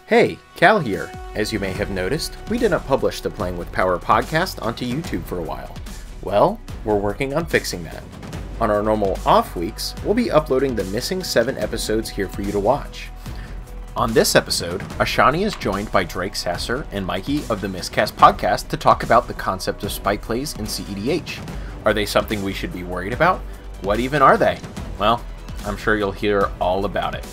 Hey, Cal here. As you may have noticed, we didn't publish the Playing with Power podcast onto YouTube for a while. Well, we're working on fixing that. On our normal off weeks, we'll be uploading the missing 7 episodes here for you to watch. On this episode, Ashani is joined by Drake Sasser and Mikey of the Miscast podcast to talk about the concept of spike plays in CEDH. Are they something we should be worried about? What even are they? Well, I'm sure you'll hear all about it.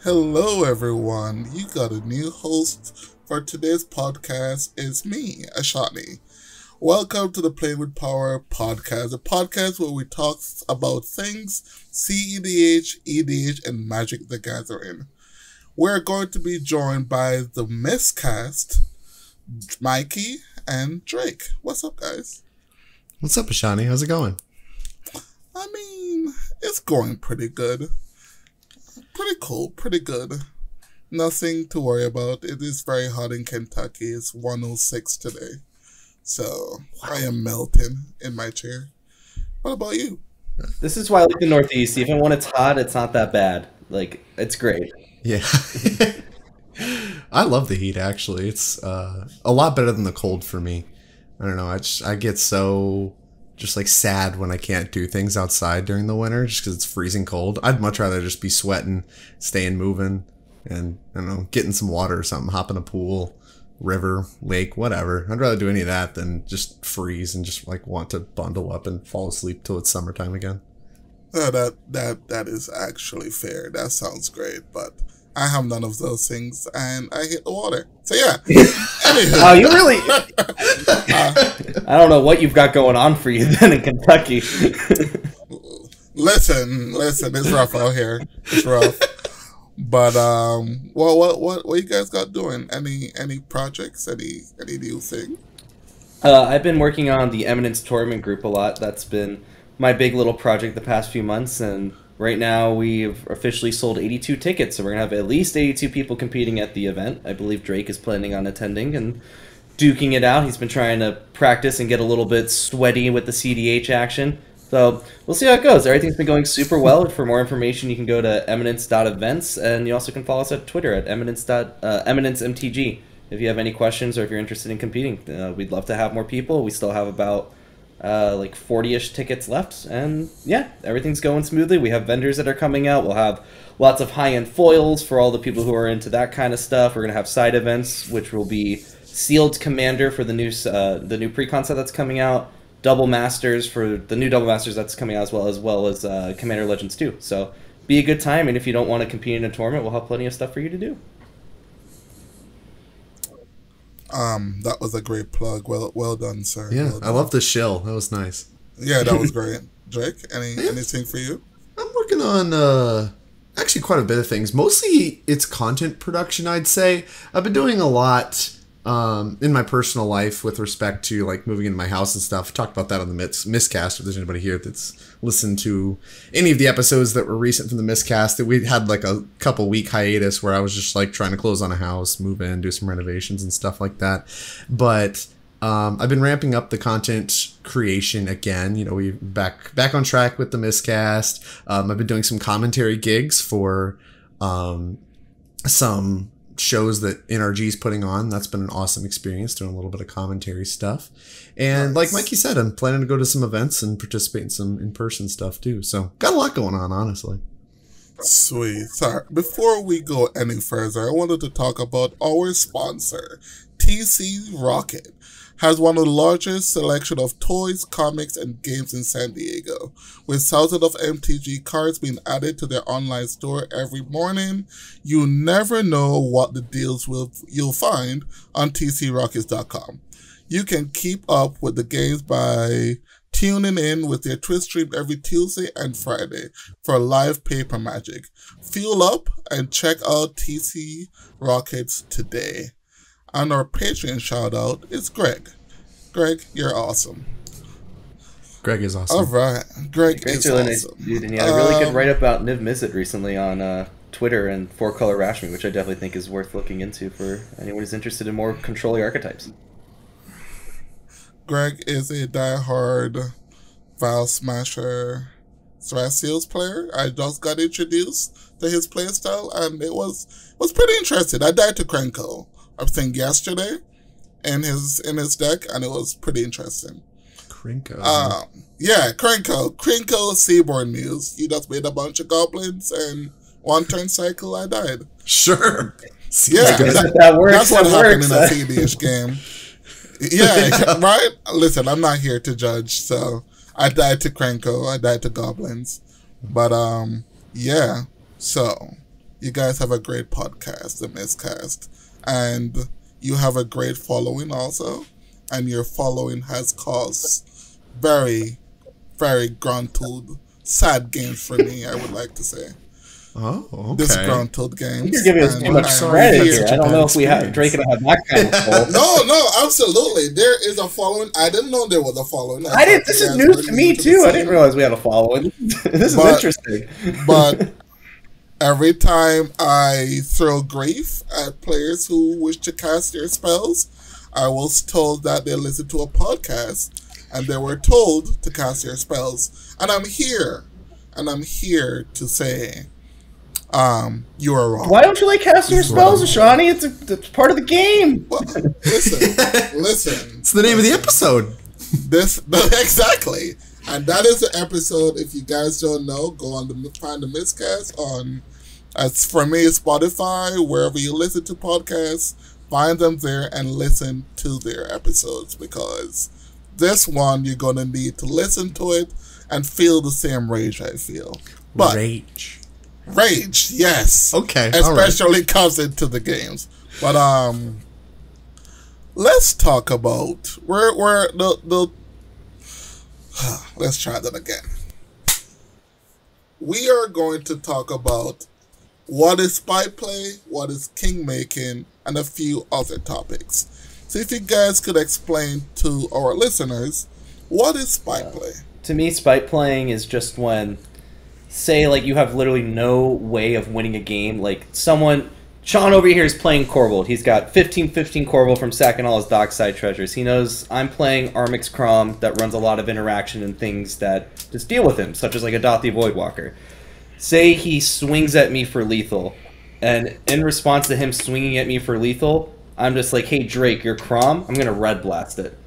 Hello everyone, you got a new host for today's podcast. It's me, Ashani. Welcome to the Playing with Power podcast, a podcast where we talk about things CEDH, EDH, and Magic the Gathering. We're going to be joined by the Miscast, Mikey, and Drake. What's up, guys? What's up, Ashani? How's it going? I mean, it's going pretty good. Pretty cool, pretty good. Nothing to worry about. It is very hot in Kentucky. It's 106 today. So, I am melting in my chair. What about you? This is why I like the Northeast. Even when it's hot, it's not that bad. Like, it's great. Yeah. I love the heat, actually. It's a lot better than the cold for me. I don't know. I get so just like sad when I can't do things outside during the winter just because it's freezing cold. I'd much rather just be sweating, staying moving, and I don't know, getting some water or something, hop in a pool, river, lake, whatever. I'd rather do any of that than just freeze and just like want to bundle up and fall asleep till it's summertime again. That is actually fair. That sounds great, but I have none of those things, and I hate the water. So yeah. Anywho. Oh, you really? I don't know what you've got going on for you then in Kentucky. Listen, it's rough out here. It's rough. But what you guys got doing? Any projects? Any new thing? I've been working on the Eminence Tournament group a lot. That's been my big little project the past few months, and right now we've officially sold 82 tickets, so we're going to have at least 82 people competing at the event. I believe Drake is planning on attending and duking it out. He's been trying to practice and get a little bit sweaty with the CDH action. So we'll see how it goes. Everything's been going super well. For more information, you can go to eminence.events, and you also can follow us at Twitter at eminence.eminenceMTG. If you have any questions or if you're interested in competing, we'd love to have more people. We still have about like 40-ish tickets left, and yeah, everything's going smoothly. We have vendors that are coming out. We'll have lots of high-end foils for all the people who are into that kind of stuff. We're going to have side events, which will be Sealed Commander for the new pre-con set that's coming out, Double Masters for the new Double Masters that's coming out, as well as Commander Legends 2. So be a good time, and if you don't want to compete in a tournament, we'll have plenty of stuff for you to do. That was a great plug. Well done, sir. Yeah, well done. I love the shill. That was nice. Yeah, that was great. Drake, anything for you? I'm working on actually quite a bit of things. Mostly it's content production, I'd say. I've been doing a lot in my personal life with respect to like moving into my house and stuff. I talked about that on the Miscast. If there's anybody here that's listened to any of the episodes that were recent from the Miscast, that we had like a couple week hiatus where I was just like trying to close on a house, move in, do some renovations and stuff like that. But I've been ramping up the content creation again. You know, we back on track with the Miscast. I've been doing some commentary gigs for some shows that NRG is putting on. That's been an awesome experience, doing a little bit of commentary stuff. And Nice. like Mikey said, I'm planning to go to some events and participate in some in-person stuff too. So got a lot going on, honestly. Sweet. Sorry. Before we go any further, I wanted to talk about our sponsor, TC Rocket. Has one of the largest selection of toys, comics, and games in San Diego, with thousands of MTG cards being added to their online store every morning. You never know what the deals you'll find on tcrockets.com. You can keep up with the games by tuning in with their Twitch stream every Tuesday and Friday for live paper magic. Fuel up and check out TC Rockets today. And our Patreon shout out is Greg. Greg, you're awesome. Greg is awesome. All right. Greg Greg's is really awesome. nice dude, and he had a really good write-up about Niv Mizzet recently on Twitter and Four Color Rashmi, which I definitely think is worth looking into for anyone who's interested in more controlling archetypes. Greg is a diehard Val Smasher Thrasios player. I just got introduced to his playstyle, and it was pretty interesting. I died to Krenko, I think yesterday, in his deck, and it was pretty interesting. Krenko. Yeah, Krenko Seaborn Muse. He just made a bunch of goblins, and one turn cycle, I died. Sure. Yeah, that works. That's what happened in a works. CEDH game. Yeah, right? Listen, I'm not here to judge, so I died to Krenko, I died to goblins. But, yeah, so you guys have a great podcast, The Miscast, and you have a great following also, and your following has caused very, very gruntled, sad games for me, I would like to say. Oh, okay. Disgruntled games. You're giving us too much credit here. I don't know if we have Drake and I have that kind of pull. No, absolutely. There is a following. I didn't know there was a following. I didn't. This is news to me too. I didn't realize we had a following. This is interesting. But every time I throw grief at players who wish to cast their spells, I was told that they listen to a podcast and they were told to cast their spells. And I'm here to say, you are wrong. Why don't you like casting your spells, Ashani? It's part of the game. Well, listen. It's the name of the episode. Exactly. And that is the episode. If you guys don't know, go on find the Miscast on, as for me, Spotify, wherever you listen to podcasts, find them there and listen to their episodes, because this one you're gonna need to listen to it and feel the same rage I feel. But Rage, yes. Okay. Especially comes into the games. But let's talk about let's try that again. We are going to talk about what is spy play, what is king making, and a few other topics. So if you guys could explain to our listeners, what is spy play? To me, spite playing is just when, say, like, you have literally no way of winning a game. Like, Sean over here is playing Corvold. He's got 15-15 Corvold from sacking all his dockside treasures. He knows I'm playing Armix Crom that runs a lot of interaction and things that just deal with him, such as like a Dothi Voidwalker. Say he swings at me for lethal, and in response to him swinging at me for lethal, I'm just like, hey Drake, you're Crom, I'm going to Red Blast it.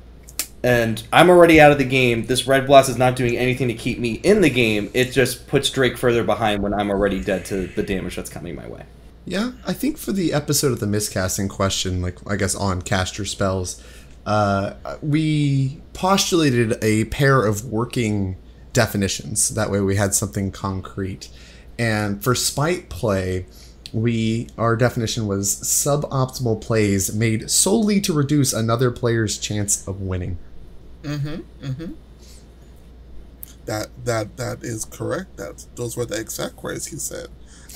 And I'm already out of the game. This Red Blast is not doing anything to keep me in the game. It just puts Drake further behind when I'm already dead to the damage that's coming my way. Yeah, I think for the episode of the miscasting question, like I guess on caster spells, we postulated a pair of working definitions. That way we had something concrete. And for spite play, our definition was suboptimal plays made solely to reduce another player's chance of winning. That is correct. Those were the exact words he said.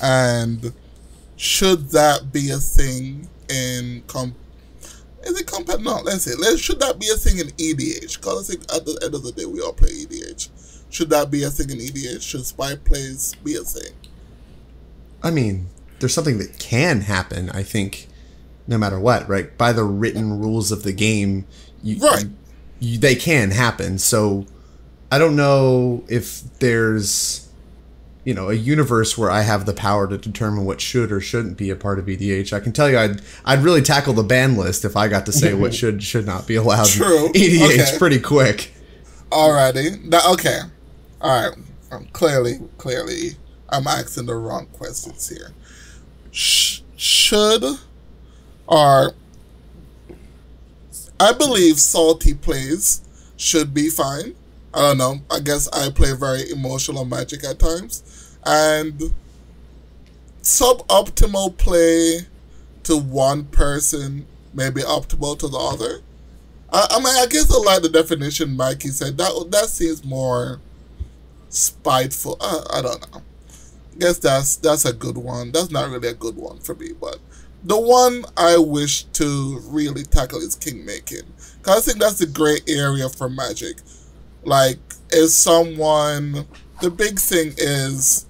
And should that be a thing in should that be a thing in EDH? Because I think at the end of the day we all play EDH. Should that be a thing in EDH? Should spy plays be a thing? I mean, there's something that can happen, I think, no matter what, right? By the written rules of the game, they can happen. So I don't know if there's, a universe where I have the power to determine what should or shouldn't be a part of EDH. I can tell you I'd really tackle the ban list if I got to say what should not be allowed in EDH pretty quick. Alrighty. Okay. Alright. Clearly, I'm asking the wrong questions here. I believe salty plays should be fine. I don't know. I guess I play very emotional Magic at times. And suboptimal play to one person may be optimal to the other. I guess I like the definition Mikey said. That seems more spiteful. I don't know. I guess that's a good one. That's not really a good one for me, but the one I wish to really tackle is king making. Because I think that's the gray area for Magic. Like, the big thing is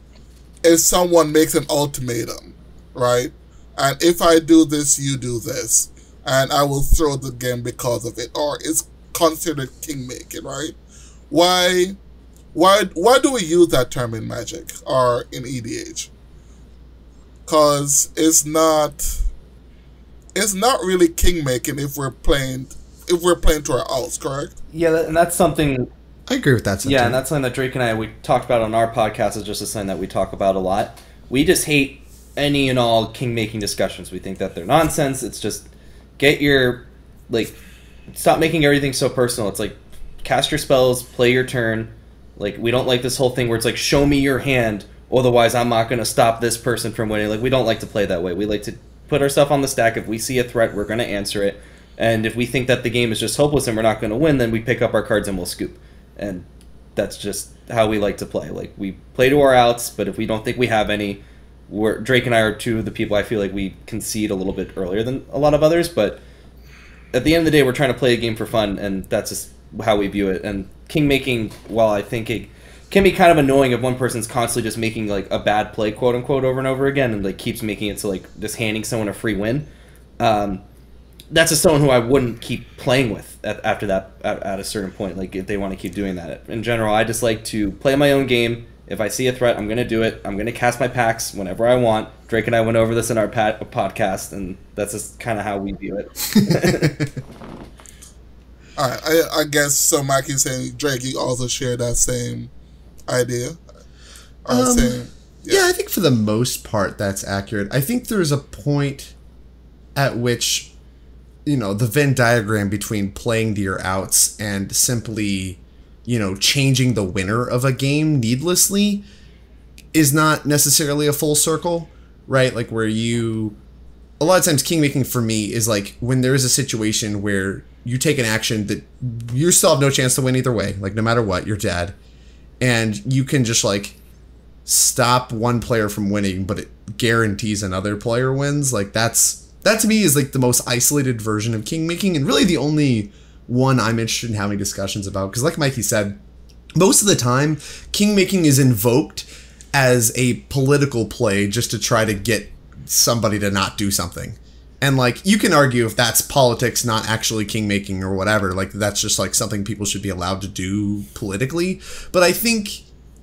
if someone makes an ultimatum, right? And if I do this, you do this. And I will throw the game because of it. Or it's considered kingmaking, right? Why do we use that term in Magic or in EDH? Because it's not really kingmaking if we're playing to our outs, correct? Yeah, and that's something. I agree with that sentiment. Yeah, and that's something that Drake and I we talked about on our podcast. Is just a something that we talk about a lot. We just hate any and all king-making discussions. We think that they're nonsense. It's just get your stop making everything so personal. It's like cast your spells, play your turn. Like we don't like this whole thing where it's like show me your hand, otherwise I'm not going to stop this person from winning. Like we don't like to play that way. We like to put our stuff on the stack. If we see a threat, we're going to answer it. And if we think that the game is just hopeless and we're not going to win, then we pick up our cards and we'll scoop. And that's just how we like to play. Like we play to our outs, but if we don't think we have any, Drake and I are two of the people I feel like we concede a little bit earlier than a lot of others. But at the end of the day, we're trying to play a game for fun, and that's just how we view it. And king making, while I think it can be kind of annoying if one person's constantly just making like a bad play, quote unquote, over and over again, and like keeps making it so like just handing someone a free win. That's just someone who I wouldn't keep playing with after that at a certain point. Like if they want to keep doing that. In general, I just like to play my own game. If I see a threat, I'm going to do it. I'm going to cast my packs whenever I want. Drake and I went over this in our podcast, and that's just kind of how we view it. All right, I guess so. Mackie's saying Drake, you also share that same idea. Yeah, I think for the most part that's accurate. I think there's a point at which, the Venn diagram between playing to your outs and simply, changing the winner of a game needlessly is not necessarily a full circle, right? Like where a lot of times kingmaking for me is like when there is a situation where you take an action that you still have no chance to win either way, like no matter what, you're dead. And you can just like stop one player from winning, but it guarantees another player wins. Like that to me is like the most isolated version of kingmaking, and really the only one I'm interested in having discussions about. Because like Mikey said, most of the time, kingmaking is invoked as a political play just to try to get somebody to not do something. And like you can argue if that's politics, not actually kingmaking or whatever. Like that's just like something people should be allowed to do politically. But I think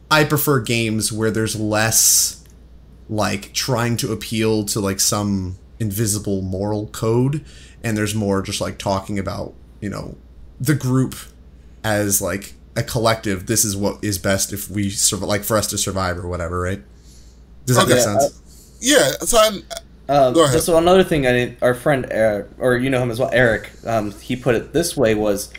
I prefer games where there's less like trying to appeal to like some invisible moral code, and there's more just like talking about, the group as like a collective. This is what is best if we like for us to survive or whatever, right? Does that make sense? Yeah. So go ahead. So another thing, our friend Eric, or him as well, Eric, he put it this way was,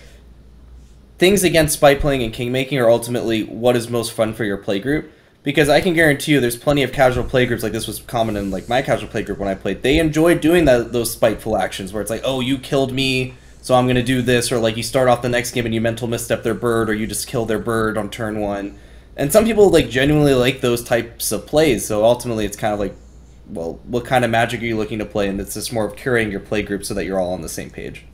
things against spite playing and kingmaking are ultimately what is most fun for your play group. Because I can guarantee you there's plenty of casual play groups, like this was common in like my casual play group when I played. They enjoyed doing those spiteful actions where it's like, oh, you killed me, so I'm going to do this. Or like you start off the next game and you mental misstep their bird, or you just kill their bird on turn one. And some people like genuinely like those types of plays. So ultimately it's kind of like, well, what kind of Magic are you looking to play? And it's just more of curating your play group so that you're all on the same page.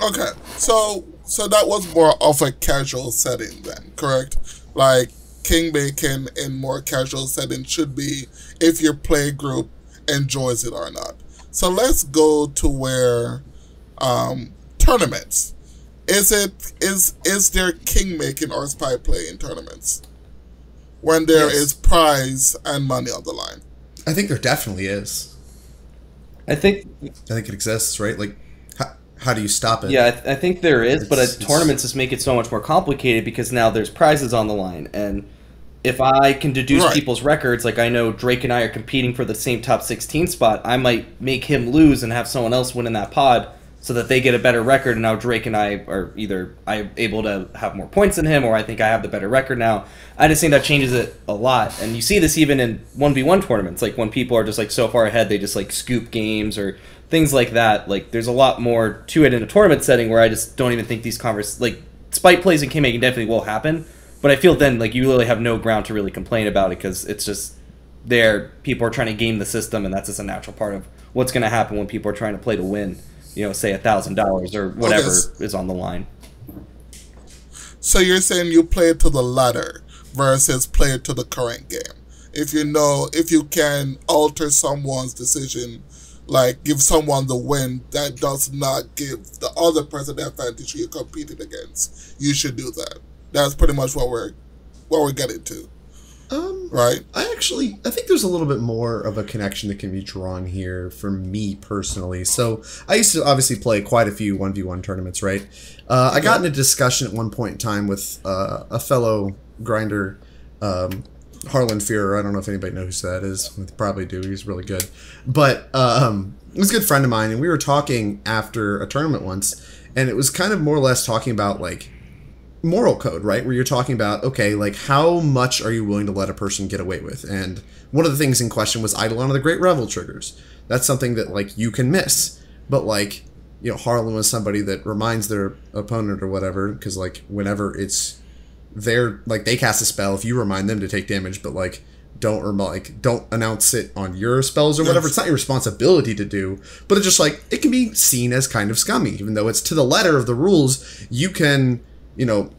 Okay, so that was more of a casual setting then, correct? Like kingmaking in more casual setting should be if your play group enjoys it or not. So let's go to where tournaments. Is there kingmaking or spy play in tournaments when there is prize and money on the line? I think there definitely is. I think it exists, right? Like, how do you stop it? Yeah, I think there is, but tournaments just make it so much more complicated because now there's prizes on the line. And if I can deduce people's records, like I know Drake and I are competing for the same top 16 spot, I might make him lose and have someone else win in that pod so that they get a better record. And now Drake and I are either I'm able to have more points than him, or I think I have the better record now. I just think that changes it a lot. And you see this even in 1v1 tournaments, like when people are just like so far ahead, they just like scoop games or things like that. Like there's a lot more to it in a tournament setting where I just don't even think these like spite plays and kingmaking definitely will happen. But I feel then like you really have no ground to really complain about it because it's just there. People are trying to game the system, and that's just a natural part of what's going to happen when people are trying to play to win. Say $1,000 or whatever is on the line. So you're saying you play it to the ladder versus play it to the current game. If you can alter someone's decision like give someone the win that does not give the other person the advantage you're competing against, you should do that. That's pretty much what we're getting to. Right? I think there's a little bit more of a connection that can be drawn here for me personally. So I used to obviously play quite a few 1v1 tournaments, right? I got in a discussion at one point in time with a fellow grinder, Harlan Fearer. I don't know if anybody knows who that is. They probably do. He's really good. But he was a good friend of mine, and we were talking after a tournament once, and it was kind of more or less talking about, like, moral code, right? Where you're talking about, okay, like, how much are you willing to let a person get away with? And one of the things in question was Eidolon of the Great Revel triggers. That's something that, like, you can miss. But, like, you know, Harlan was somebody that reminds their opponent or whatever, because, like, whenever it's their, like, they cast a spell, if you remind them to take damage, but, like, don't announce it on your spells or whatever. It's not your responsibility to do, but it's just, like, it can be seen as kind of scummy, even though it's to the letter of the rules. You can, you know,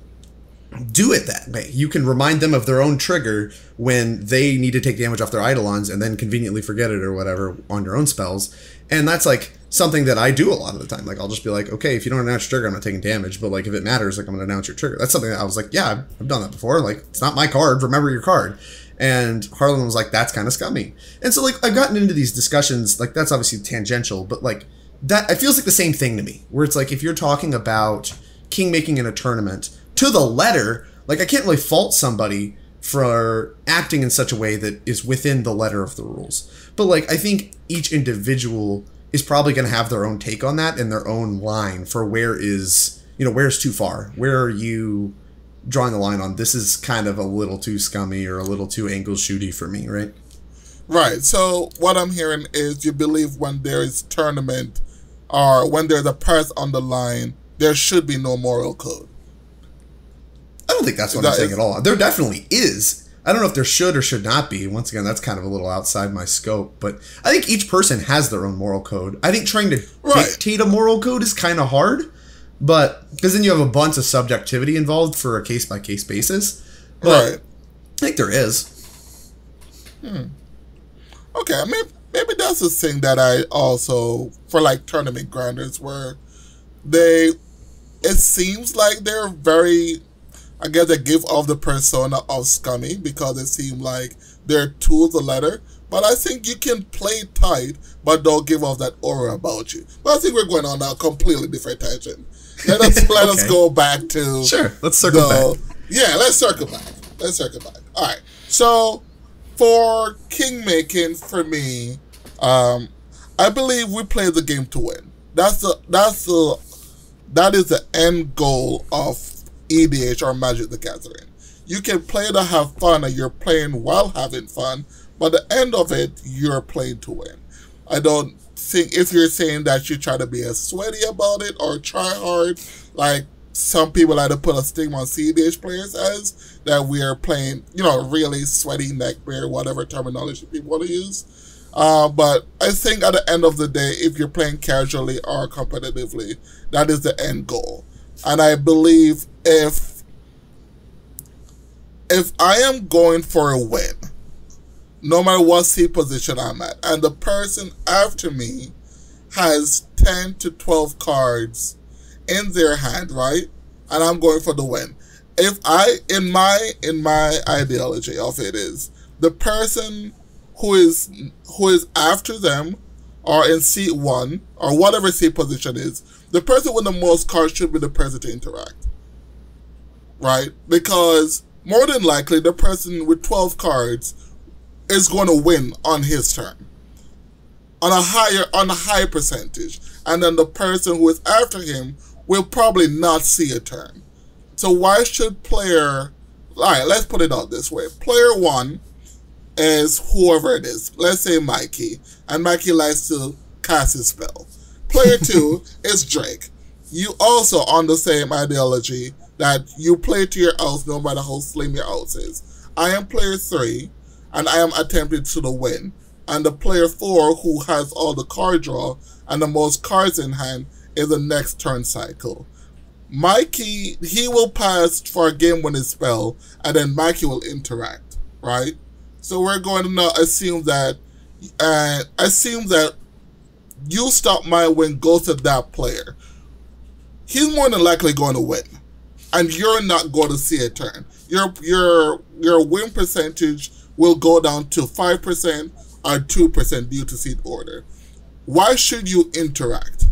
do it that way. You can remind them of their own trigger when they need to take damage off their Eidolons and then conveniently forget it or whatever on your own spells. And that's, like, something that I do a lot of the time. Like, I'll just be like, okay, if you don't announce your trigger, I'm not taking damage. But, like, if it matters, like, I'm going to announce your trigger. That's something that I was like, yeah, I've done that before. Like, it's not my card. Remember your card. And Harlan was like, that's kind of scummy. And so, like, I've gotten into these discussions. Like, that's obviously tangential. But, like, that, it feels like the same thing to me. Where it's like, if you're talking about kingmaking in a tournament, to the letter, like, I can't really fault somebody for acting in such a way that is within the letter of the rules. But, like, I think each individual is probably going to have their own take on that and their own line for where is, you know, where's too far? Where are you drawing the line on this is kind of a little too scummy or a little too angle shooty for me, right? Right. So what I'm hearing is you believe when there is tournament or when there's a prize on the line, there should be no moral code. I don't think that's what I'm saying at all. There definitely is. I don't know if there should or should not be. Once again, that's kind of a little outside my scope. But I think each person has their own moral code. I think trying to dictate a moral code is kind of hard. But because then you have a bunch of subjectivity involved for a case-by-case basis. But I think there is. Okay, maybe that's the thing that I also, for like tournament grinders, where it seems like they're very, I guess they give off the persona of scummy because it seems like they're to the letter. But I think you can play tight, but don't give off that aura about you. But I think we're going on a completely different tangent. Let us go back to... Sure, let's circle back. Yeah, let's circle back. All right. So, for kingmaking, for me, I believe we play the game to win. That is the end goal of EDH or Magic the Gathering. You can play to have fun, and you're playing while having fun, but at the end of it, you're playing to win. I don't think if you're saying that you try to be as sweaty about it or try hard, like some people like to put a stigma on CEDH players as, that we are playing, you know, really sweaty, neckbeard, whatever terminology people want to use. But I think at the end of the day, if you're playing casually or competitively, that is the end goal. And I believe if I am going for a win, no matter what seat position I'm at, and the person after me has 10 to 12 cards in their hand, right? And I'm going for the win. If I, in my ideology of it is, the person who is after them, or in seat 1, or whatever seat position is, the person with the most cards should be the person to interact. Right? Because more than likely, the person with 12 cards is going to win on his turn, on a high percentage, and then the person who is after him will probably not see a turn. So why should player? All right, let's put it out this way: player 1 is whoever it is. Let's say Mikey, and Mikey likes to cast his spell. Player 2 is Drake. You also on the same ideology that you play to your outs no matter how slim your outs is. I am player 3. And I am attempting to the win. And the player 4, who has all the card draw and the most cards in hand, is the next turn cycle. Mikey, he will pass for a game-winning spell, and then Mikey will interact, right? So we're going to now assume that you stop my win goes to that player, he's more than likely going to win, and you're not going to see a turn. Your win percentage will go down to 5% or 2% due to seed order. Why should you interact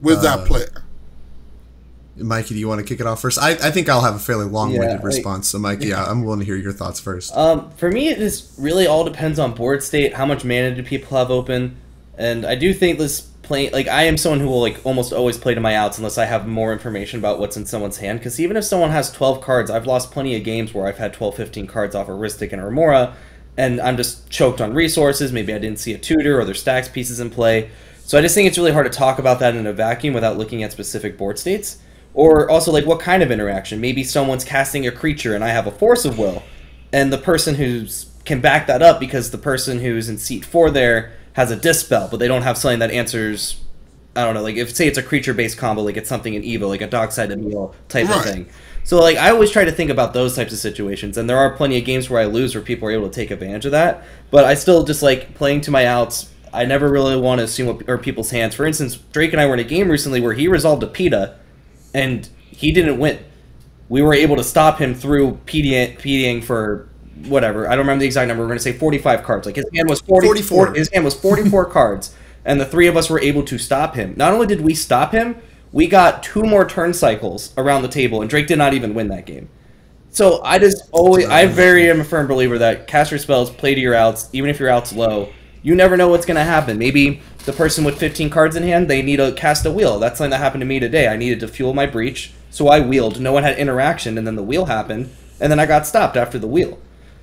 with that player? Mikey, do you want to kick it off first? I think I'll have a fairly long-winded response. So, Mikey, I'm willing to hear your thoughts first. For me, it just really all depends on board state, how much mana do people have open, and I do think this play, like, I am someone who will like almost always play to my outs unless I have more information about what's in someone's hand. Because even if someone has 12 cards, I've lost plenty of games where I've had 12, 15 cards off Aristic and Remora, and I'm just choked on resources. Maybe I didn't see a tutor or their stacks pieces in play. So I just think it's really hard to talk about that in a vacuum without looking at specific board states. Or also, like, what kind of interaction? Maybe someone's casting a creature and I have a Force of Will, and the person who's can back that up because the person who's in seat 4 there has a Dispel, but they don't have something that answers, I don't know, like, if, say, it's a creature-based combo, like it's something in Evo, like a Dockside Emil type of thing. So, like, I always try to think about those types of situations, and there are plenty of games where I lose where people are able to take advantage of that, but I still just like playing to my outs. I never really want to assume what are people's hands. For instance, Drake and I were in a game recently where he resolved a PETA, and he didn't win. We were able to stop him through PDing for whatever. I don't remember the exact number. We're going to say 45 cards. Like, his hand was 44. His hand was 44 cards, and the three of us were able to stop him. Not only did we stop him, we got 2 more turn cycles around the table, and Drake did not even win that game. So I just always, I am a firm believer that cast your spells, play to your outs, even if your out's low. You never know what's going to happen. Maybe the person with 15 cards in hand, they need to cast a wheel. That's something that happened to me today. I needed to fuel my breach, so I wheeled. No one had interaction, and then the wheel happened, and then I got stopped after the wheel.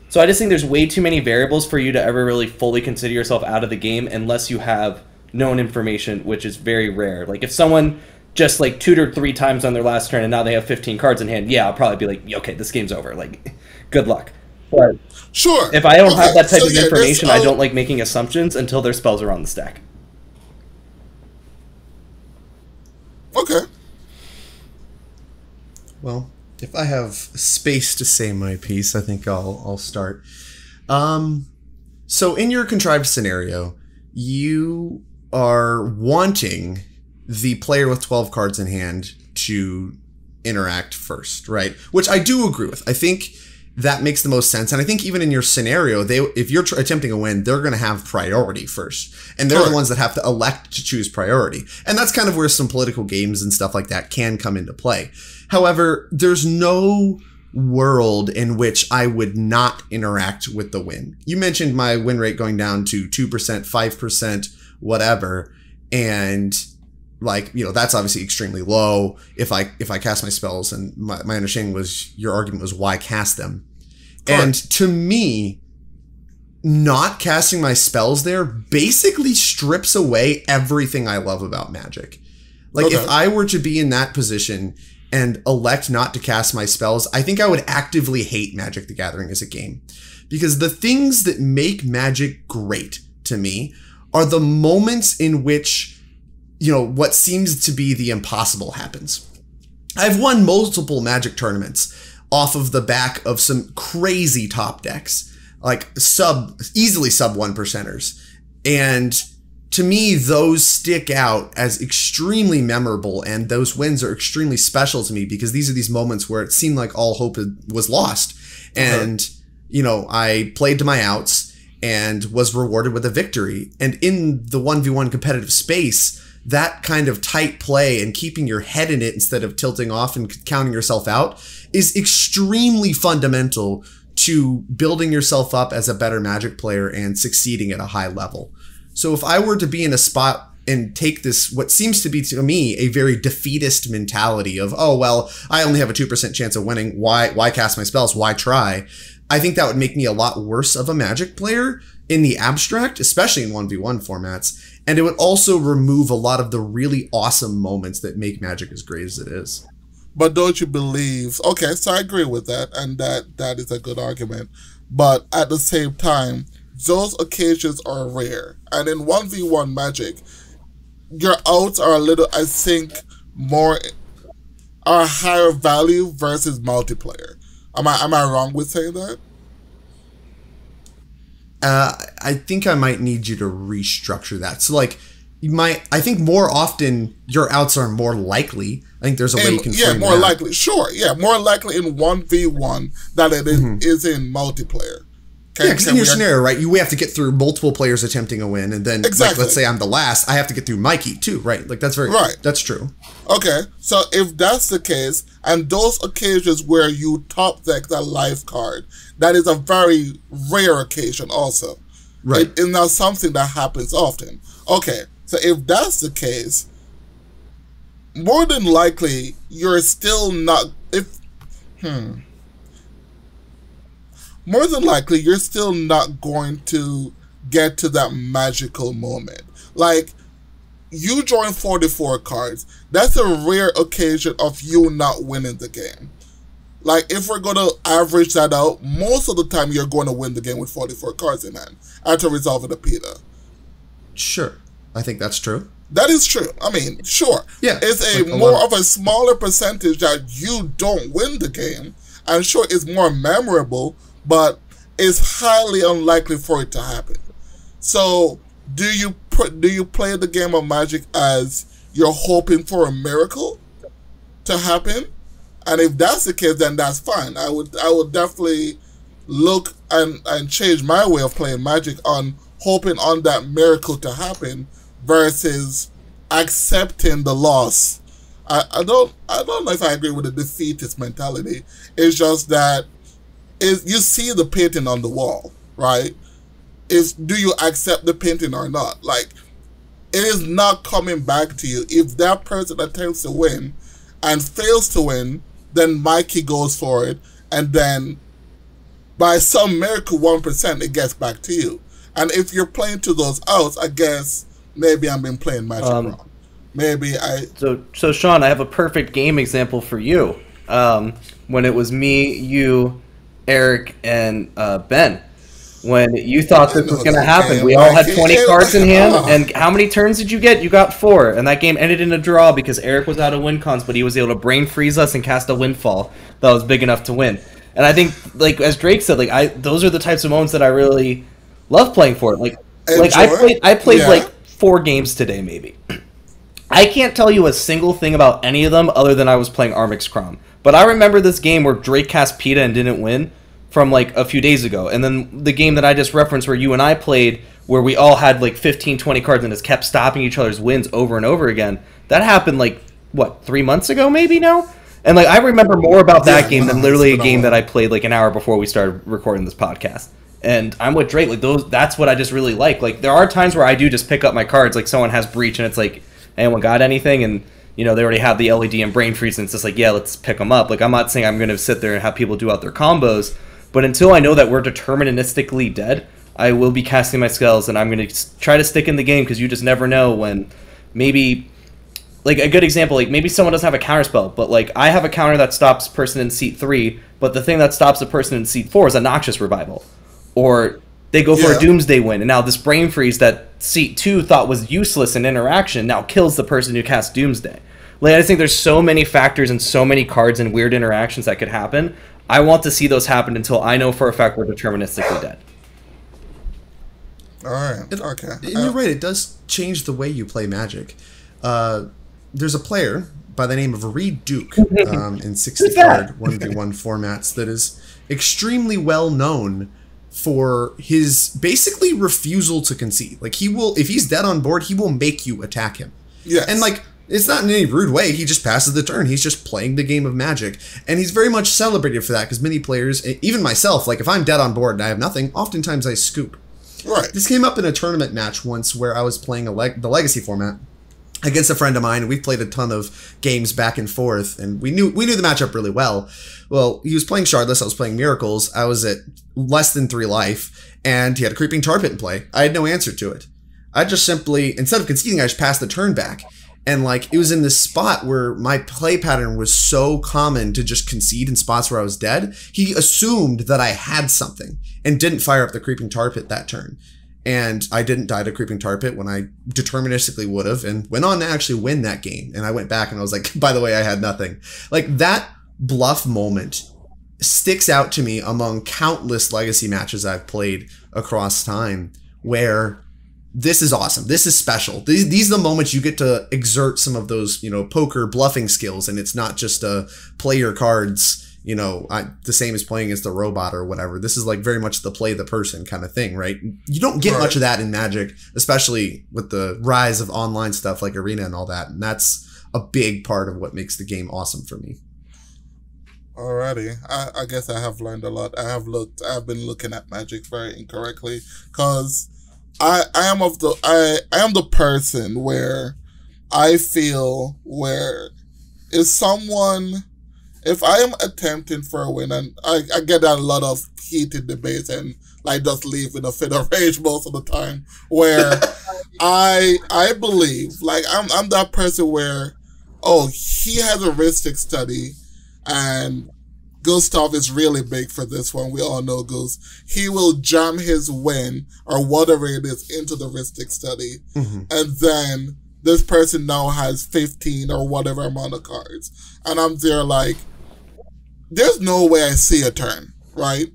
So I just think there's way too many variables for you to ever really fully consider yourself out of the game unless you have known information, which is very rare. Like, if someone just, like, tutored 3 times on their last turn and now they have 15 cards in hand, yeah, I'll probably be like, okay, this game's over. Like, good luck. But sure. If I don't have that type of information, I don't like making assumptions until their spells are on the stack. Okay. Well, if I have space to say my piece, I think I'll start. So in your contrived scenario, you are wanting the player with 12 cards in hand to interact first, right? Which I do agree with. I think that makes the most sense. And I think even in your scenario, if you're attempting a win, they're going to have priority first. And they're the ones that have to elect to choose priority. And that's kind of where some political games and stuff like that can come into play. However, there's no world in which I would not interact with the win. You mentioned my win rate going down to 2%, 5%, whatever. And like, you know, that's obviously extremely low if I cast my spells, and my understanding was your argument was why cast them. Correct. And to me, not casting my spells there basically strips away everything I love about Magic. Like, if I were to be in that position and elect not to cast my spells, I think I would actively hate Magic the Gathering as a game. Because the things that make Magic great to me are the moments in which, you know, what seems to be the impossible happens. I've won multiple Magic tournaments off of the back of some crazy top decks, like easily sub 1%ers. And to me, those stick out as extremely memorable, and those wins are extremely special to me because these are these moments where it seemed like all hope was lost. And, you know, I played to my outs and was rewarded with a victory. And in the 1v1 competitive space, that kind of tight play and keeping your head in it instead of tilting off and counting yourself out is extremely fundamental to building yourself up as a better Magic player and succeeding at a high level. So if I were to be in a spot and take this, what seems to be to me a very defeatist mentality of, oh, well, I only have a 2% chance of winning. Why cast my spells? Why try? I think that would make me a lot worse of a Magic player in the abstract, especially in 1v1 formats. And it would also remove a lot of the really awesome moments that make Magic as great as it is. But don't you believe... Okay, so I agree with that, and that is a good argument. But at the same time, those occasions are rare. And in 1v1 Magic, your outs are a little, I think, are higher value versus multiplayer. Am I wrong with saying that? I think I might need you to restructure that. So like, I think more often your outs are more likely. I think there's a way you can frame more that. likely. Sure, yeah, more likely in 1v1 than it is in multiplayer. Yeah, because in your scenario, right, we have to get through multiple players attempting a win, and then, like, let's say I'm the last, I have to get through Mikey, too, right? Like, that's that's true. Okay, so if that's the case, and those occasions where you top deck that life card, that is a very rare occasion also. Right. It's not something that happens often. Okay, so if that's the case, more than likely, you're still not... More than likely, you're still not going to get to that magical moment. Like, you join 44 cards. That's a rare occasion of you not winning the game. Like, if we're going to average that out, most of the time you're going to win the game with 44 cards in hand after resolving a PETA. Sure. I think that's true. That is true. I mean, sure. Yeah. It's a more of a smaller percentage that you don't win the game. And sure, it's more memorable, but it's highly unlikely for it to happen. So, do you play the game of Magic as you're hoping for a miracle to happen? And if that's the case, then that's fine. I would definitely look and change my way of playing Magic on hoping on that miracle to happen versus accepting the loss. I don't know if I agree with the defeatist mentality. It's just that you see the painting on the wall, right? Do you accept the painting or not? Like, it is not coming back to you. If that person attempts to win and fails to win, then Mikey goes for it, and then by some miracle 1% it gets back to you. And if you're playing to those outs, I guess maybe I've been playing Magic wrong. Maybe I... So Sean, I have a perfect game example for you. When it was me, you, Eric, and Ben. When you thought this was going to happen, we all had 20 cards in hand, and how many turns did you get? You got 4, and that game ended in a draw because Eric was out of win cons, but he was able to brain freeze us and cast a windfall that was big enough to win. And I think, like as Drake said, like those are the types of moments that I really love playing for. Like I played like 4 games today, maybe. I can't tell you a single thing about any of them other than I was playing Armix Crom. But I remember this game where Drake cast PETA and didn't win from like a few days ago. And then the game that I just referenced where you and I played where we all had like 15, 20 cards and just kept stopping each other's wins over and over again. That happened like, what, 3 months ago maybe now? And like I remember more about that game than literally a game that I played like an hour before we started recording this podcast. And I'm with Drake. Like that's what I just really like. Like there are times where I do just pick up my cards. Like someone has Breach and it's like, anyone got anything? And you know they already have the LED and Brain Freeze and it's just like, yeah, let's pick them up. Like I'm not saying I'm going to sit there and have people do out their combos. But until I know that we're deterministically dead, I will be casting my spells and I'm going to try to stick in the game because you just never know when maybe... Like, a good example, like, maybe someone doesn't have a counterspell, but, like, I have a counter that stops person in seat 3, but the thing that stops a person in seat 4 is a Noxious Revival. Or they go for a Doomsday win, and now this Brain Freeze that seat 2 thought was useless in interaction now kills the person who cast Doomsday. Like, I just think there's so many factors and so many cards and weird interactions that could happen. I want to see those happen until I know for a fact we're deterministically dead. All right, okay. And you're right, it does change the way you play Magic. There's a player by the name of Reed Duke in 60-card 1v1 formats that is extremely well known for his basically refusal to concede. Like he will, if he's dead on board, he will make you attack him. Yes. And like, it's not in any rude way. He just passes the turn. He's just playing the game of Magic. And he's very much celebrated for that because many players, even myself, like if I'm dead on board and I have nothing, oftentimes I scoop. Right. This came up in a tournament match once where I was playing the Legacy format against a friend of mine. We've played a ton of games back and forth, and we knew the matchup really well. Well, he was playing Shardless, I was playing Miracles. I was at less than 3 life, and he had a Creeping Tar Pit in play. I had no answer to it. I just simply, instead of conceding, I just passed the turn back. And like, it was in this spot where my play pattern was so common to just concede in spots where I was dead. He assumed that I had something and didn't fire up the Creeping Tar Pit that turn. And I didn't die to Creeping Tar Pit when I deterministically would have, and went on to actually win that game. And I went back and I was like, by the way, I had nothing. Like, that bluff moment sticks out to me among countless Legacy matches I've played across time, where this is awesome. This is special. These are the moments you get to exert some of those, poker bluffing skills, and it's not just a play your cards, the same as playing as the robot or whatever. This is like very much the play the person kind of thing, right? You don't get much of that in Magic, especially with the rise of online stuff like Arena and all that. And that's a big part of what makes the game awesome for me. Alrighty, I guess I have learned a lot. I've been looking at Magic very incorrectly, because I am the person where I feel where if I am attempting for a win, and I get a lot of heated debates and like just leave in a fit of rage most of the time, where I believe like I'm that person where, oh, he has a heuristic study, and Gustav is really big for this one. We all know Gus. He will jam his win or whatever it is into the heuristic study, and then this person now has 15 or whatever amount of cards, and I'm there like, there's no way I see a turn, right?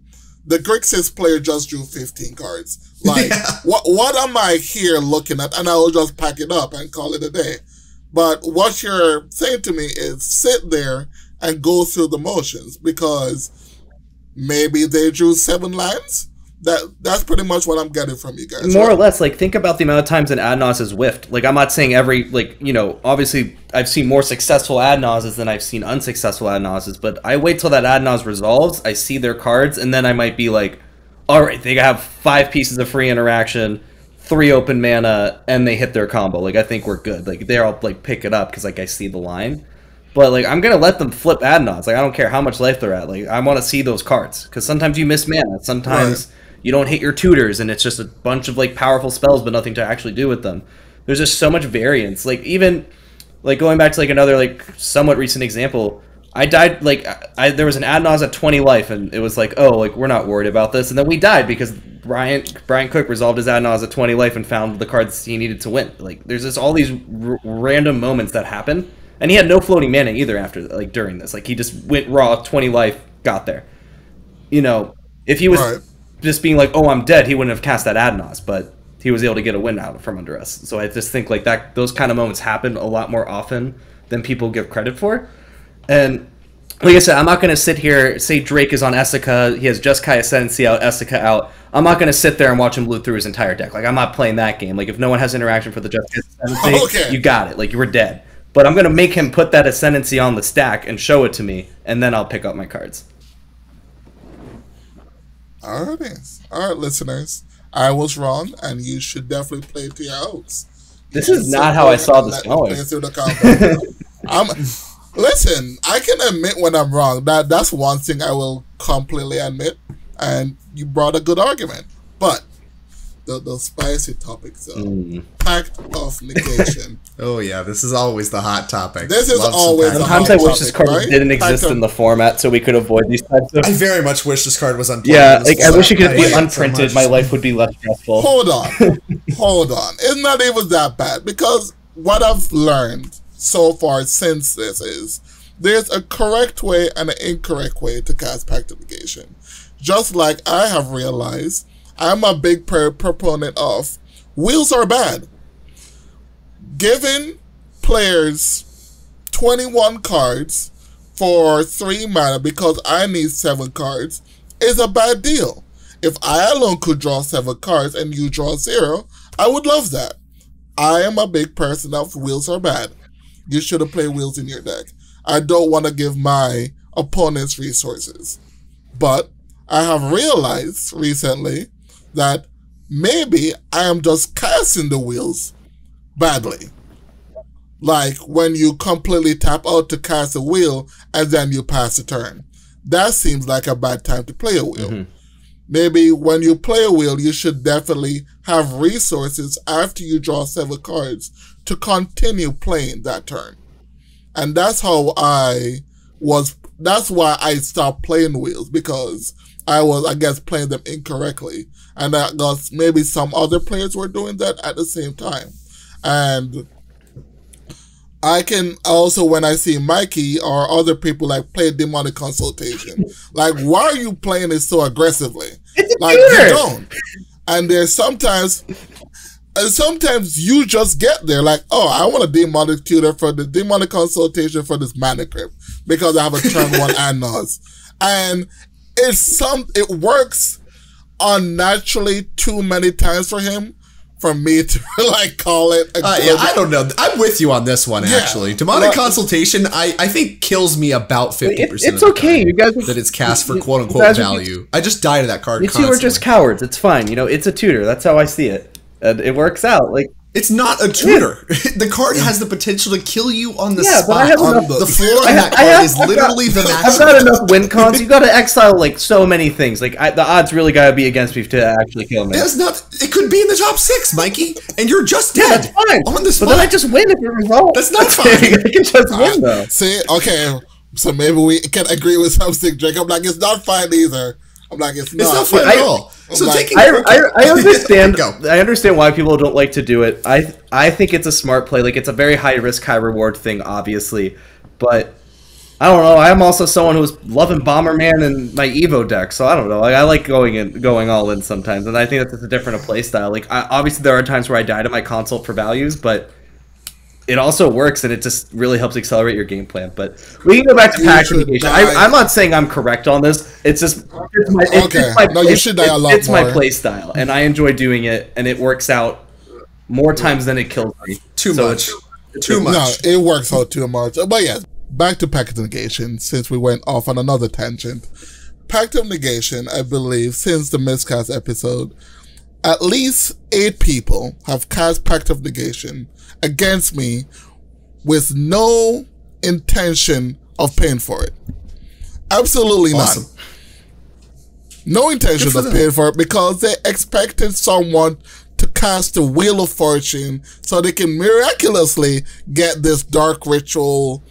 The Grixis player just drew 15 cards. Like, what am I here looking at? And I will just pack it up and call it a day. But what you're saying to me is sit there and go through the motions, because maybe they drew 7 lands. That's pretty much what I'm getting from you guys. More or less, like, think about the amount of times an Adnos is whiffed. Like, I'm not saying obviously I've seen more successful Adnoses than I've seen unsuccessful Adnoses, but I wait till that Adnos resolves, I see their cards, and then I might be like, all right, they have 5 pieces of free interaction, 3 open mana, and they hit their combo. Like, I think we're good. Like, they'll, like, pick it up because, like, I see the line. But, like, I'm going to let them flip Adnos. Like, I don't care how much life they're at. Like, I want to see those cards. Because sometimes you miss mana. Sometimes you don't hit your tutors, and it's just a bunch of, like, powerful spells, but nothing to actually do with them. There's just so much variance. Like, even, like, going back to, like, another, like, somewhat recent example, I died, like, there was an Adnos at 20 life, and it was like, oh, like, we're not worried about this. And then we died because Brian Cook resolved his Adnos at 20 life and found the cards he needed to win. Like, there's just all these random moments that happen. And he had no floating mana either after, like, during this. Like, he just went raw, 20 life, got there. If he was just being like, oh, I'm dead, he wouldn't have cast that Adnos, but he was able to get a win out from under us. So I just think, like, that those kind of moments happen a lot more often than people give credit for. And like I said, I'm not going to sit here, say Drake is on Essica, he has Jeskai Ascendancy out, Essica out. I'm not going to sit there and watch him loot through his entire deck. Like, I'm not playing that game. Like, if no one has interaction for the Jeskai Ascendancy, you got it. Like, you were dead. But I'm going to make him put that Ascendancy on the stack and show it to me, and then I'll pick up my cards. Alright, listeners. I was wrong, and you should definitely play to your outs. This is not how I saw this going. Listen, I can admit when I'm wrong. That's one thing I will completely admit, and you brought a good argument. But the spicy topics, though. Pact of Negation. Oh yeah, this is always the hot topic. This is always the hot topic. Sometimes I wish this card didn't exist in the format so we could avoid these types of... I very much wish this card was unprinted. Yeah, like, I wish it could be unprinted. My life would be less stressful. Hold on. It's not even that bad, because what I've learned so far since this is there's a correct way and an incorrect way to cast Pact of Negation. Just like I have realized, I'm a big proponent of wheels are bad. Giving players 21 cards for 3 mana because I need 7 cards is a bad deal. If I alone could draw 7 cards and you draw 0, I would love that. I am a big person of wheels are bad. You should have played wheels in your deck. I don't want to give my opponents resources. But I have realized recently that maybe I am just casting the wheels badly. Like when you completely tap out to cast a wheel and then you pass a turn. That seems like a bad time to play a wheel. Maybe when you play a wheel, you should definitely have resources after you draw 7 cards to continue playing that turn. And that's how that's why I stopped playing wheels, because I was, I guess, playing them incorrectly. And I guess maybe some other players were doing that at the same time. And I can also, when I see Mikey or other people like play demonic consultation, like, why are you playing it so aggressively? Like, you don't. And there's sometimes you just get there like, oh, I want a demonic tutor for the demonic consultation for this mana crypt because I have a turn one Adnos. And it works unnaturally too many times for him for me to like call it a yeah, I don't know. I'm with you on this one, actually. Demonic consultation, I think, kills me about 50% It's of the okay. time You guys that it's cast for quote-unquote value. I just die to that card You two constantly. are just cowards. It's fine. You know, it's a tutor. That's how I see it. And it works out. Like, it's not a tutor. The card has the potential to kill you on the spot. but I have enough. The floor on that card is literally the maximum. I've got enough win cons. You got to exile like so many things. Like the odds really got to be against me to actually kill me. It's not. It could be in the top 6, Mikey, and you're just dead. That's fine. On the spot. But then I just win if it resolves. That's not fine. I can just win though. See, okay, so maybe we can agree with something, Jacob. Like, it's not fine either. I'm like, it's not. It's not fun at all. So like, taking, I understand. Go. I understand why people don't like to do it. I think it's a smart play. Like, it's a very high risk, high reward thing, obviously. But I don't know. I'm also someone who's loving Bomberman and my Evo deck, so I don't know. Like, I like going all in sometimes, and I think that's just a different play style. Like, obviously there are times where I die to my consult for values, but it also works, and it just really helps accelerate your game plan. But we can go back to pack communication. I'm not saying I'm correct on this. It's just you should die a lot It's more. my play style, and I enjoy doing it, and it works out more times than it kills me. Too much. No, it works out too much. But yeah, back to Pact of Negation, since we went off on another tangent. Pact of Negation, I believe, since the miscast episode, at least 8 people have cast Pact of Negation against me with no intention of paying for it. Absolutely Awesome. not. No intention of paying for it because they expected someone to cast the Wheel of Fortune so they can miraculously get this dark ritual,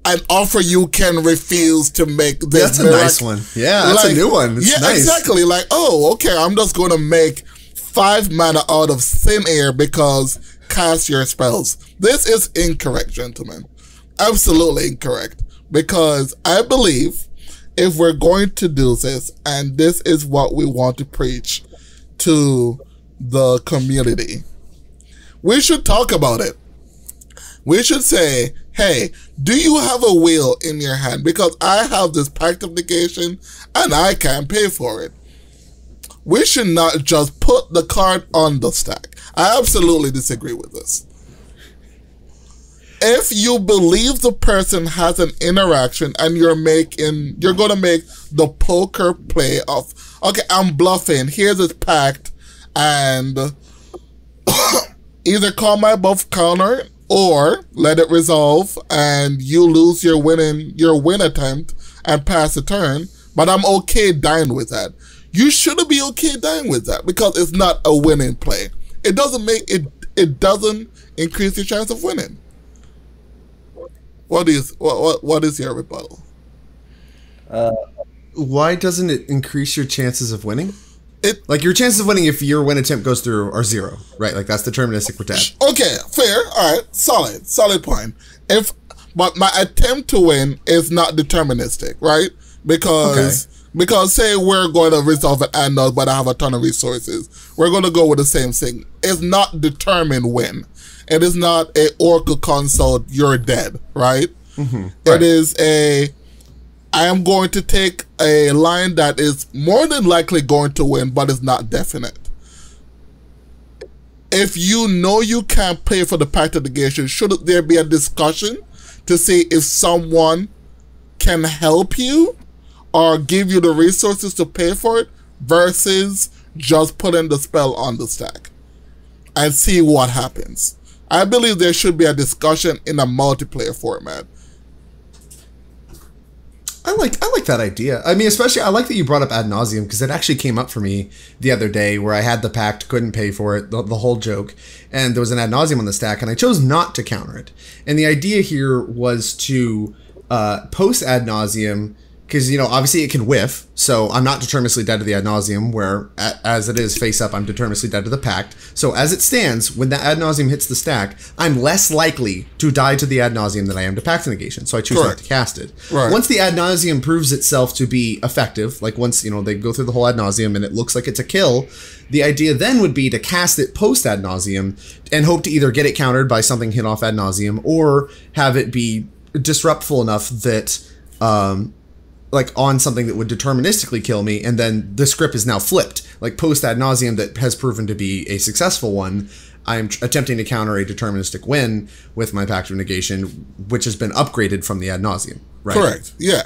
an offer you can refuse to make. This That's a nice one. Yeah, that's a new one. It's nice. Exactly. Like, oh, okay, I'm just going to make 5 mana out of thin air because cast your spells. This is incorrect, gentlemen. Absolutely incorrect. Because I believe if we're going to do this, and this is what we want to preach to the community, we should talk about it. We should say, hey, do you have a wheel in your hand? Because I have this Pact of Negation and I can't pay for it. We should not just put the card on the stack. I absolutely disagree with this. If you believe the person has an interaction and you're going to make the poker play of, okay, I'm bluffing, here's this pact, and either call my bluff, counter, or let it resolve and you lose your win attempt and pass the turn, but I'm okay dying with that. You shouldn't be okay dying with that because it's not a winning play. It doesn't increase your chance of winning. What is your rebuttal? Why doesn't it increase your chances of winning? Like, your chances of winning if your win attempt goes through are 0, right? Like, that's deterministic for tab. Okay, fair. All right, solid point. But my attempt to win is not deterministic, right? Because say we're going to resolve an Adnos, but I have a ton of resources. We're going to go with the same thing. It's not determined win. It is not a Oracle consult, you're dead, right? Mm-hmm. It is I am going to take a line that is more than likely going to win, but is not definite. If you know you can't pay for the Pact of Negation, should there be a discussion to see if someone can help you or give you the resources to pay for it versus just putting the spell on the stack and see what happens? I believe there should be a discussion in a multiplayer format. I like that idea. I mean, especially I like that you brought up ad nauseum because it actually came up for me the other day where I had the pact, couldn't pay for it, the whole joke, and there was an ad nauseum on the stack, and I chose not to counter it. And the idea here was to post ad nauseum because, you know, obviously it can whiff, so I'm not deterministically dead to the ad nauseum, where, as it is face up, I'm deterministically dead to the pact. So as it stands, when that ad nauseum hits the stack, I'm less likely to die to the ad nauseum than I am to pact negation, so I choose not to cast it. Right. Once the ad nauseum proves itself to be effective, like once, you know, they go through the whole ad nauseum and it looks like it's a kill, the idea then would be to cast it post ad nauseum and hope to either get it countered by something hit off ad nauseum or have it be disruptful enough that, like on something that would deterministically kill me, and then the script is now flipped. Like post ad nauseum that has proven to be a successful one, I'm attempting to counter a deterministic win with my pact of negation, which has been upgraded from the ad nauseum. Right? Correct. Yeah.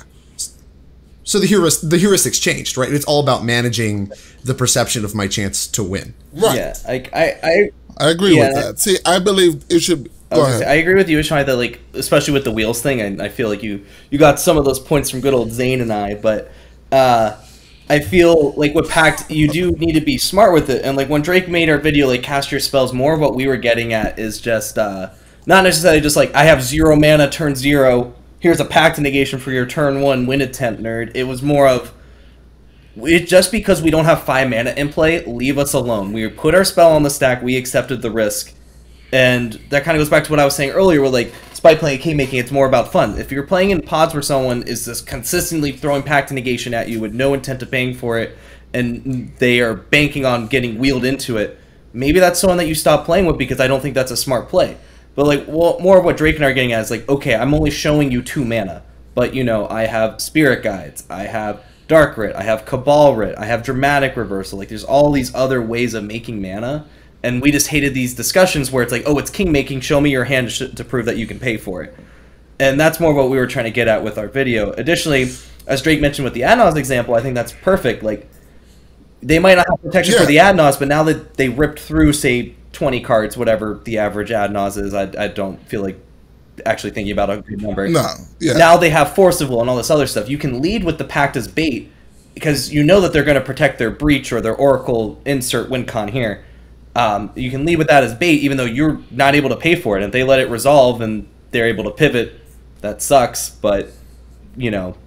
So the heuristics changed, right? It's all about managing the perception of my chance to win. Right. Yeah, I agree with that. See, I believe it should. Go ahead. I agree with you, Ishmael, that like, especially with the wheels thing, I feel like you got some of those points from good old Zane and I, but I feel like with Pact, you do need to be smart with it. And like when Drake made our video, like cast your spells, more of what we were getting at is just not necessarily just like, I have 0 mana, turn 0, here's a Pact negation for your turn 1 win attempt, nerd. It was more of, just because we don't have 5 mana in play, leave us alone. We put our spell on the stack, we accepted the risk. And that kind of goes back to what I was saying earlier, where like, despite playing Kingmaking, it's more about fun. If you're playing in pods where someone is just consistently throwing Pact negation at you with no intent of paying for it, and they are banking on getting wheeled into it, maybe that's someone that you stop playing with, because I don't think that's a smart play. But like, well, more of what Drake and I are getting at is like, okay, I'm only showing you 2 mana, but you know, I have Spirit Guides, I have Dark Writ, I have Cabal Writ, I have Dramatic Reversal. Like, there's all these other ways of making mana. And we just hated these discussions where it's like, oh, it's Kingmaking, show me your hand to prove that you can pay for it. And that's more what we were trying to get at with our video. Additionally, as Drake mentioned with the Adnos example, I think that's perfect. Like, they might not have protection for the Adnos, but now that they ripped through, say, 20 cards, whatever the average Adnos is, I don't feel like actually thinking about a good number. No, yeah. Now they have Forcible and all this other stuff. You can lead with the Pact as bait, because you know that they're going to protect their Breach or their Oracle, insert WinCon here. You can lead with that as bait, even though you're not able to pay for it. If they let it resolve and they're able to pivot, that sucks. But, you know,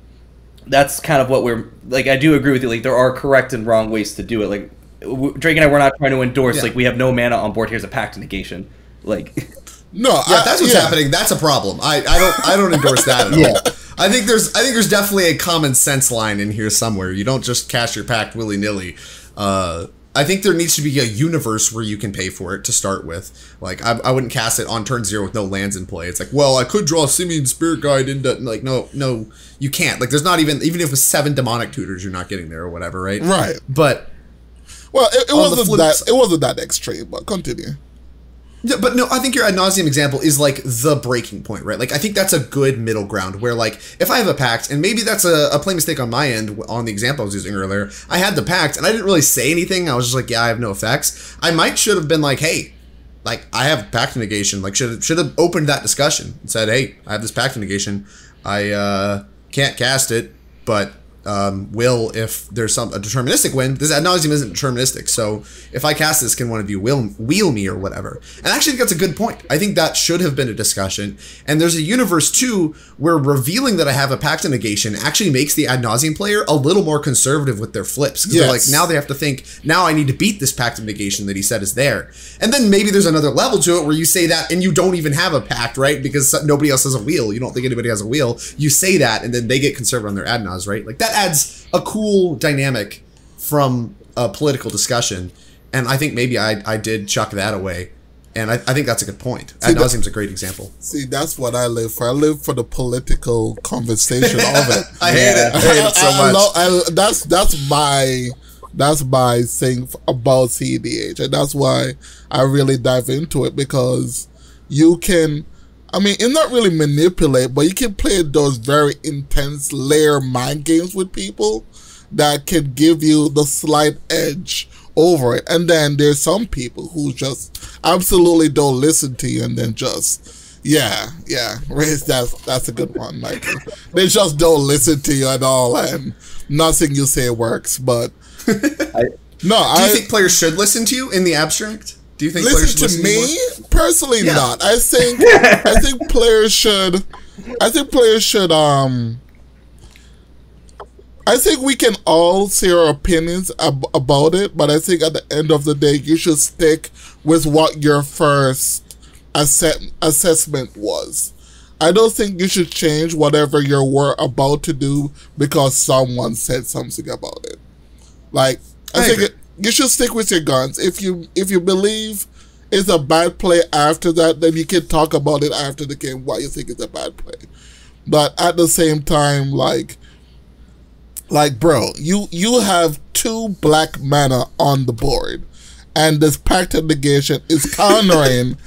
that's kind of what we're... Like, I do agree with you. Like, there are correct and wrong ways to do it. Like, Drake and I, we're not trying to endorse, like, we have no mana on board, here's a Pact negation. Like... No, yeah, that's what's happening. That's a problem. I don't endorse that at all. I think there's definitely a common sense line in here somewhere. You don't just cast your Pact willy-nilly. I think there needs to be a universe where you can pay for it to start with. Like, I wouldn't cast it on turn 0 with no lands in play. It's like, well, I could draw Simeon Spirit Guide into... Like, no, you can't. Like, there's not even if it was 7 Demonic Tutors, you're not getting there or whatever, right? Right. But... Well, it wasn't that extreme, but continue. Yeah, but no, I think your ad nauseum example is like the breaking point, right? Like, I think that's a good middle ground where, like, if I have a Pact, and maybe that's a play mistake on my end on the example I was using earlier, I had the Pact, and I didn't really say anything. I was just like, yeah, I have no effects. I should have been like, hey, like, I have Pact negation. Like, should have opened that discussion and said, hey, I have this Pact negation. I can't cast it, but will if there's a deterministic win. This ad nauseum isn't deterministic, so if I cast this, can one of you wheel me or whatever? And actually, I think that's a good point. I think that should have been a discussion. And there's a universe too where revealing that I have a Pact of negation actually makes the ad nauseum player a little more conservative with their flips, because they're like, now they have to think, now I need to beat this Pact of negation that he said is there. And then maybe there's another level to it where you say that and you don't even have a Pact, right? Because nobody else has a wheel. You don't think anybody has a wheel. You say that, and then they get conservative on their ad nos, right? Like, that adds a cool dynamic from a political discussion, and I think maybe I did chuck that away, and I think that's a good point. Ad nauseum's a great example. See, that's what I live for. I live for the political conversation of it. I hate it. I hate it so much. That's my thing about CEDH, and that's why I really dive into it, because you can... I mean, it's not really manipulate, but you can play those very intense layer mind games with people that can give you the slight edge over it. And then there's some people who just absolutely don't listen to you, and then just, that's a good one. Like, they just don't listen to you at all, and nothing you say works. But do you think players should listen to you in the abstract? Do you think listen to me personally? Not. I think players should. I think players should. I think we can all say our opinions about it, but I think at the end of the day, you should stick with what your first assessment was. I don't think you should change whatever you were about to do because someone said something about it. Like, I think you should stick with your guns. If you believe it's a bad play after that, then you can talk about it after the game why you think it's a bad play. But at the same time, like bro, you have 2 black mana on the board, and this pact of negation is countering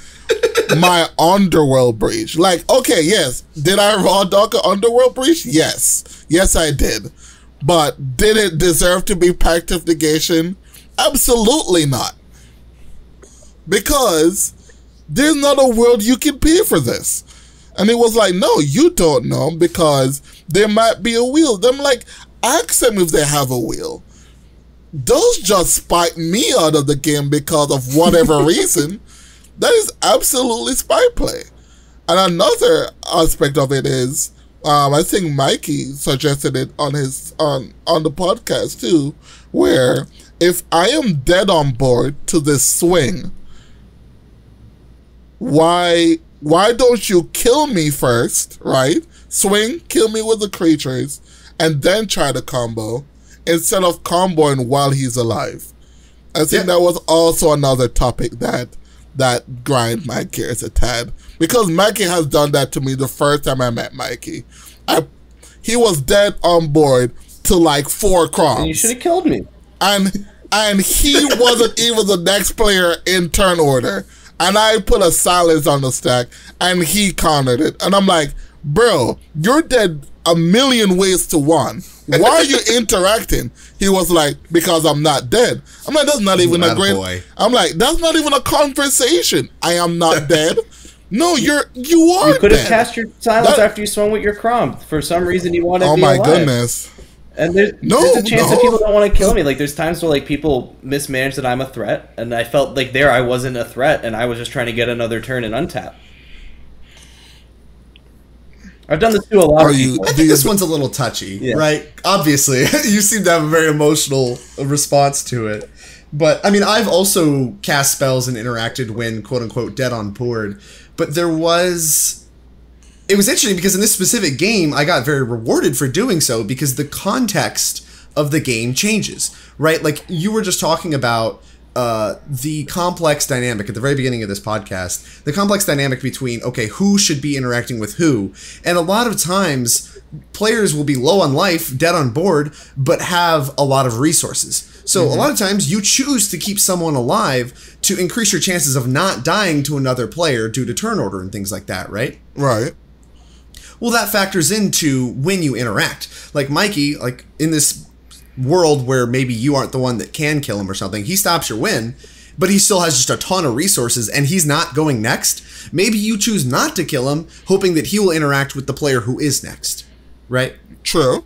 my Underworld Breach. Like, okay, yes, did I raw dog an Underworld Breach? Yes, I did. But did it deserve to be pact of negation? Absolutely not. Because there's not a world you can pay for this. And it was like, no, you don't know, because there might be a wheel. Then I'm like, ask them if they have a wheel. Those just spiked me out of the game because of whatever reason. That is absolutely spy play. And another aspect of it is, I think Mikey suggested it on his on the podcast too, where if I am dead on board to this swing, why don't you kill me first, right? Swing, kill me with the creatures, and then try to combo, instead of comboing while he's alive. I think that was also another topic that grind my gears a tad. Because Mikey has done that to me the first time I met Mikey. He was dead on board to like 4 crops. And you should have killed me. And he wasn't even the next player in turn order. And I put a silence on the stack, and he countered it. And I'm like, bro, you're dead a million ways to one. Why are you interacting? He was like, because I'm not dead. I'm like, that's not even a great... Boy. I'm like, that's not even a conversation. I am not dead. No, you are dead. You could have cast your silence after you swung with your Crom. For some reason, you wanted to be alive. Oh my goodness. And there's a chance that people don't want to kill me. Like, there's times where like people mismanage that I'm a threat, and I felt like I wasn't a threat, and I was just trying to get another turn and untap. I've done this to a lot of people. I think this one's a little touchy, right? Obviously, you seem to have a very emotional response to it. But, I mean, I've also cast spells and interacted when, quote-unquote, dead on board. But there was... It was interesting because in this specific game, I got very rewarded for doing so because the context of the game changes, right? Like, you were just talking about the complex dynamic at the very beginning of this podcast, the complex dynamic between, okay, who should be interacting with who? And a lot of times, players will be low on life, dead on board, but have a lot of resources. So a lot of times you choose to keep someone alive to increase your chances of not dying to another player due to turn order and things like that, right? Right. Well, that factors into when you interact. Like Mikey, like in this world where maybe you aren't the one that can kill him or something, he stops your win, but he still has just a ton of resources and he's not going next. Maybe you choose not to kill him, hoping that he will interact with the player who is next, right? True.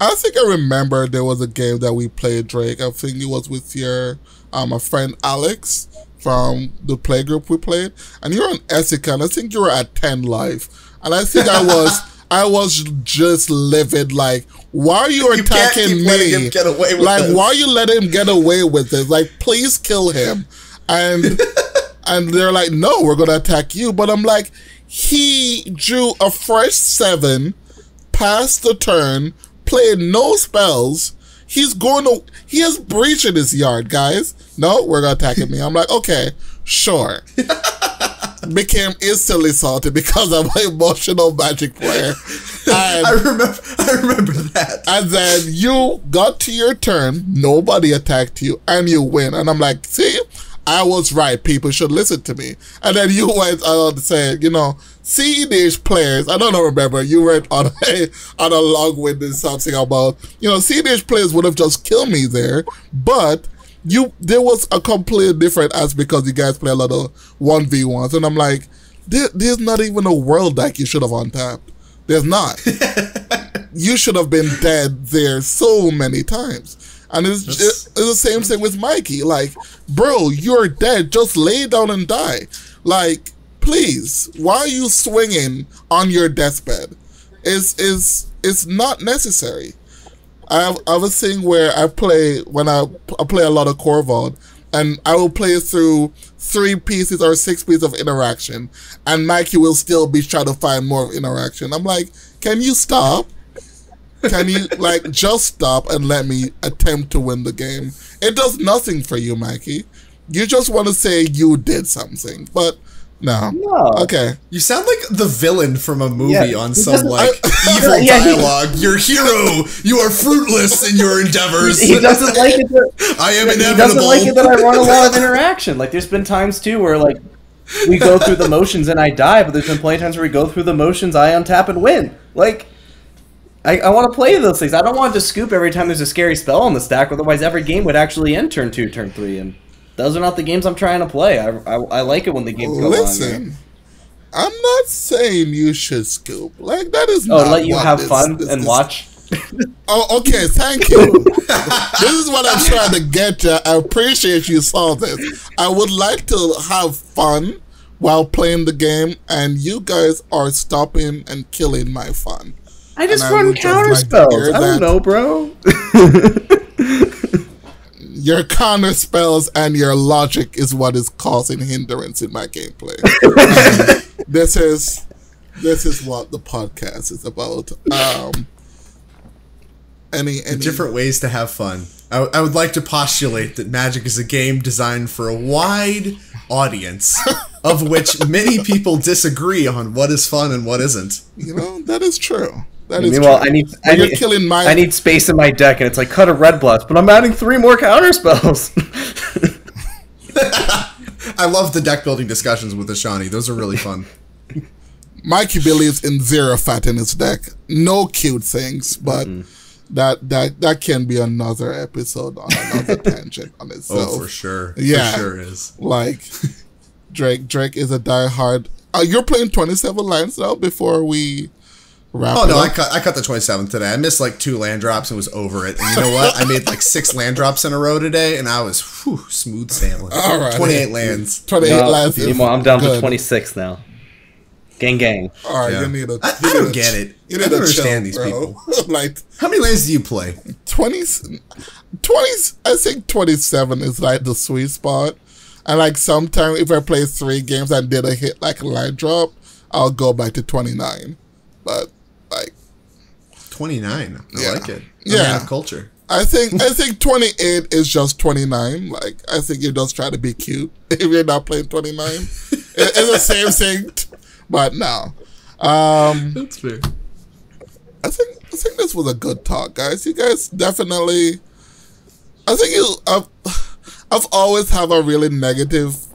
I think I remember there was a game that we played, Drake. I think it was with your a friend Alex from the playgroup we played, and you're on Essica, and I think you were at 10 life, and I think I was just livid. Like, why are you attacking me? Why are you letting him get away with it? Like, please kill him. And and they're like, no, we're gonna attack you. But I'm like, he drew a fresh 7, passed the turn, played no spells. He has breach in his yard, guys. No, we're gonna attack me. I'm like, okay, sure. Became instantly salty because I'm an emotional Magic player. And I remember that. And then you got to your turn, nobody attacked you, and you win. And I'm like, see, I was right. People should listen to me. And then you went on saying, CEDH players, I don't remember, you went on a long-winded something about, CEDH players would have just killed me there, but there was a completely different aspect because you guys play a lot of 1v1s, and I'm like, there's not even a world deck you should have untapped. There's not. You should have been dead there so many times. And it's the same thing with Mikey. Like, bro, you're dead. Just lay down and die. Like, please, why are you swinging on your deathbed? It's not necessary. I have a thing where I play when I play a lot of Corval, and I will play through 3 pieces or 6 pieces of interaction, and Mikey will still be trying to find more interaction. I'm like, can you stop? Can you like just stop and let me attempt to win the game? It does nothing for you, Mikey. You just want to say you did something, but no. Okay. You sound like the villain from a movie on some like evil Yeah, dialogue. Your hero, you are fruitless in your endeavors. He doesn't like it. That, I am inevitable. He doesn't like it that I run a lot of interaction. Like, there's been times too where like we go through the motions and I die, but there's been plenty of times where we go through the motions, I untap and win. Like, I want to play those things. I don't want to scoop every time there's a scary spell on the stack. Otherwise, every game would actually end turn 2, turn 3, and those are not the games I'm trying to play. I like it when the games go on. Listen, I'm not saying you should scoop. Like, that is not. Oh, let you have fun and watch. Oh, okay. Thank you. This is what I'm trying to get to. I appreciate you saw this. I would like to have fun while playing the game, and you guys are stopping and killing my fun. I just run counter spells. I don't know, bro. Your counter spells and your logic is what is causing hindrance in my gameplay. This is what the podcast is about. Any different ways to have fun. I would like to postulate that Magic is a game designed for a wide audience, of which many people disagree on what is fun and what isn't. You know, that is true. That is Meanwhile, true. I need space in my deck, and it's like cut a red blast, but I'm adding 3 more counter spells. I love the deck building discussions with Ashani. Those are really fun. Mikey believes in 0 fat in his deck. No cute things, but that can be another episode on another tangent on itself. Oh, for sure. Yeah, for sure is. Like Drake is a diehard. You're playing 27 lands now before we wrap. Oh no, I cut the 27th today. I missed like 2 land drops and was over it. And you know what? I made like 6 land drops in a row today, and I was smooth sailing. All right, 28 lands. 28 lands. Meanwhile, I'm down to 26 now. Gang. All right, yeah. you need a. I don't get it. I don't understand these people. Like, how many lands do you play? 20. I think 27 is like the sweet spot. And like sometimes if I play 3 games and did a hit like a line drop, I'll go back to 29. But like 29, I like it. Yeah, of culture. I think 28 is just 29. Like, I think you just try to be cute if you're not playing 29. It's the same thing. But no, that's fair. I think this was a good talk, guys. You guys definitely. I think I've always have a really negative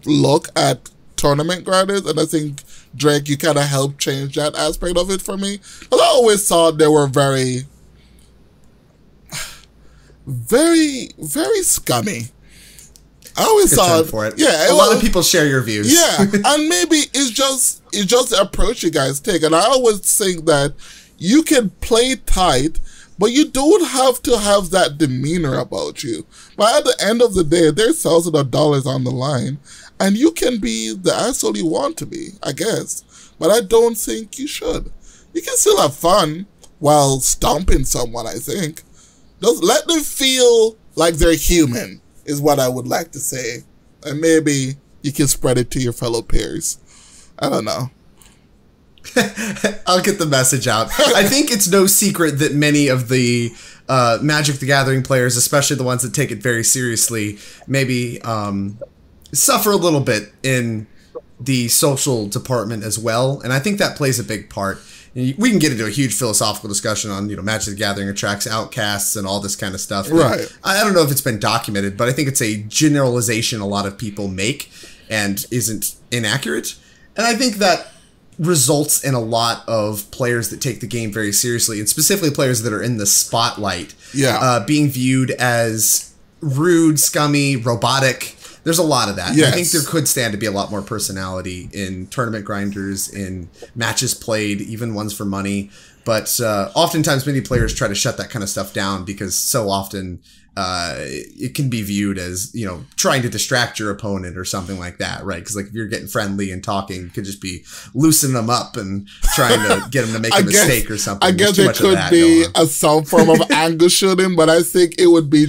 look at tournament grinders, and I think Drake, you kind of helped change that aspect of it for me. Because I always thought they were very, very, very scummy. I always thought, for it. Yeah, a lot of people share your views. Yeah, and maybe it's just the approach you guys take. And I always think that you can play tight, but you don't have to have that demeanor about you. But at the end of the day, there's thousands of dollars on the line, and you can be the asshole you want to be, I guess. But I don't think you should. You can still have fun while stomping someone, I think. Just let them feel like they're human, is what I would like to say. And maybe you can spread it to your fellow peers. I don't know. I'll get the message out. I think it's no secret that many of the Magic the Gathering players, especially the ones that take it very seriously, maybe suffer a little bit in the social department as well. And I think that plays a big part. We can get into a huge philosophical discussion on, Magic the Gathering attracts outcasts and all this kind of stuff. Right. I don't know if it's been documented, but I think it's a generalization a lot of people make and isn't inaccurate. And I think that results in a lot of players that take the game very seriously, and specifically players that are in the spotlight, being viewed as rude, scummy, robotic, There's a lot of that. Yes. I think there could stand to be a lot more personality in tournament grinders, in matches played, even ones for money. But oftentimes many players try to shut that kind of stuff down because so often it can be viewed as, you know, trying to distract your opponent or something like that, right? Because like if you're getting friendly and talking, it could just be loosening them up and trying to get them to make a mistake or something. I guess it could be some form of angle shooting, but I think it would be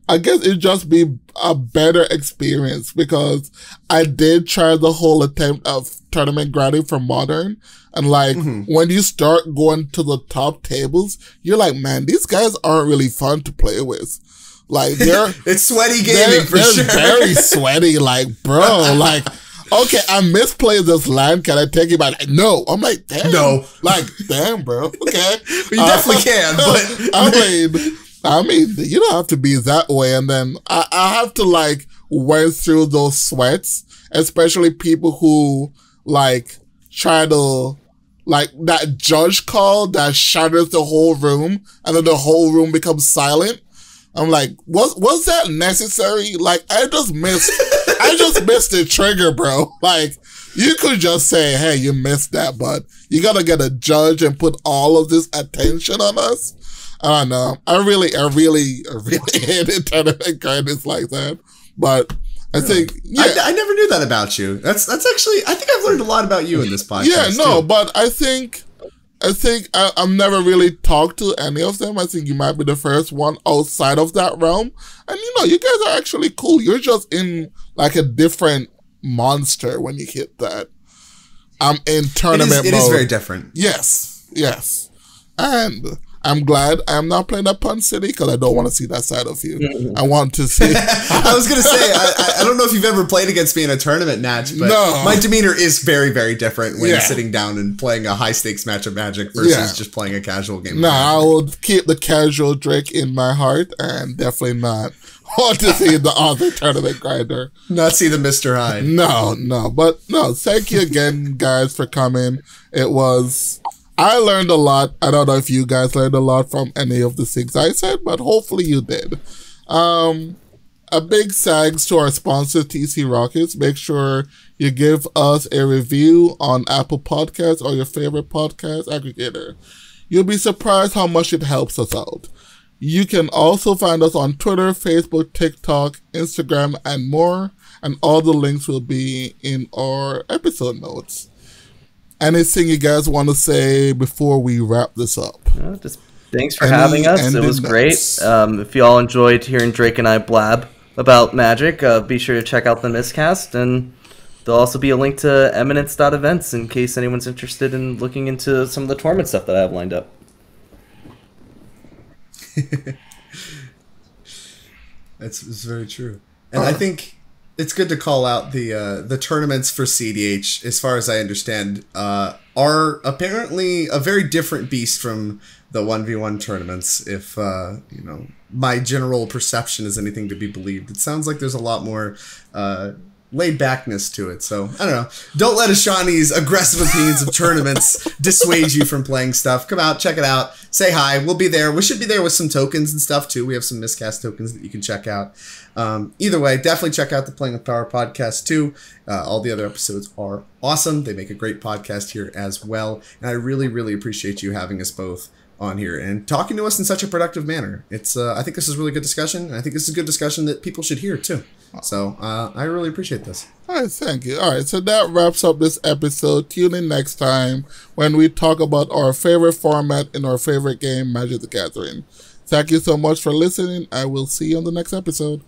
it'd just be a better experience because I did try the whole attempt of tournament grinding for Modern. And like when you start going to the top tables, you're like, man, these guys aren't really fun to play with. Like they're it's sweaty gaming for sure. They're very sweaty. Like, bro, like, okay, I misplayed this land. Can I take it back? Like, no. I'm like, damn. No. Like, damn, bro. Okay. You definitely can, but I mean, you don't have to be that way. And then I have to like went through those sweats, especially people who like try to like that judge call that shatters the whole room and then the whole room becomes silent. I'm like, was that necessary? Like, I just missed the trigger, bro. Like, you could just say, hey, you missed that, but you gotta get a judge and put all of this attention on us. I don't know. I really hated tournament grinders like that. But I think, yeah. I never knew that about you. That's actually, I think I've learned a lot about you in this podcast. Yeah, no, too. but I think I've never really talked to any of them. I think you might be the first one outside of that realm. And you know, you guys are actually cool. You're just in like a different monster when you hit that. I'm in tournament mode. It is very different. Yes. And I'm glad I'm not playing at Pun City because I don't want to see that side of you. I want to see. I was going to say, I don't know if you've ever played against me in a tournament match, but my demeanor is very, very different when sitting down and playing a high stakes match of Magic versus just playing a casual game. No, I will keep the casual Drake in my heart and definitely not want to see the other tournament grinder. Not see the Mr. Hyde. No. But no, thank you again, guys, for coming. I learned a lot. I don't know if you guys learned a lot from any of the things I said, but hopefully you did. A big thanks to our sponsor, TC Rockets. Make sure you give us a review on Apple Podcasts or your favorite podcast aggregator. You'll be surprised how much it helps us out. You can also find us on Twitter, Facebook, TikTok, Instagram, and more. And all the links will be in our episode notes. Anything you guys want to say before we wrap this up? Just thanks for having us. It was great. If you all enjoyed hearing Drake and I blab about Magic, be sure to check out the Miscast, and there'll also be a link to eminence.events in case anyone's interested in looking into some of the tournament stuff that I have lined up. It's very true. And I think it's good to call out the tournaments for CEDH, as far as I understand, are apparently a very different beast from the 1v1 tournaments. If you know, my general perception is anything to be believed, it sounds like there's a lot more laid backness to it. So I don't know. Don't let Ashani's aggressive opinions of tournaments dissuade you from playing stuff. Come out, check it out, say hi. We'll be there. We should be there with some tokens and stuff too. We have some Miscast tokens that you can check out. Either way, definitely check out the Playing with Power podcast too. All the other episodes are awesome. They make a great podcast here as well. And I really, really appreciate you having us both on here and talking to us in such a productive manner. It's I think this is really good discussion. And I think this is a good discussion that people should hear too. So I really appreciate this. All right, thank you. All right, so that wraps up this episode. Tune in next time when we talk about our favorite format in our favorite game, Magic the Gathering. Thank you so much for listening. I will see you on the next episode.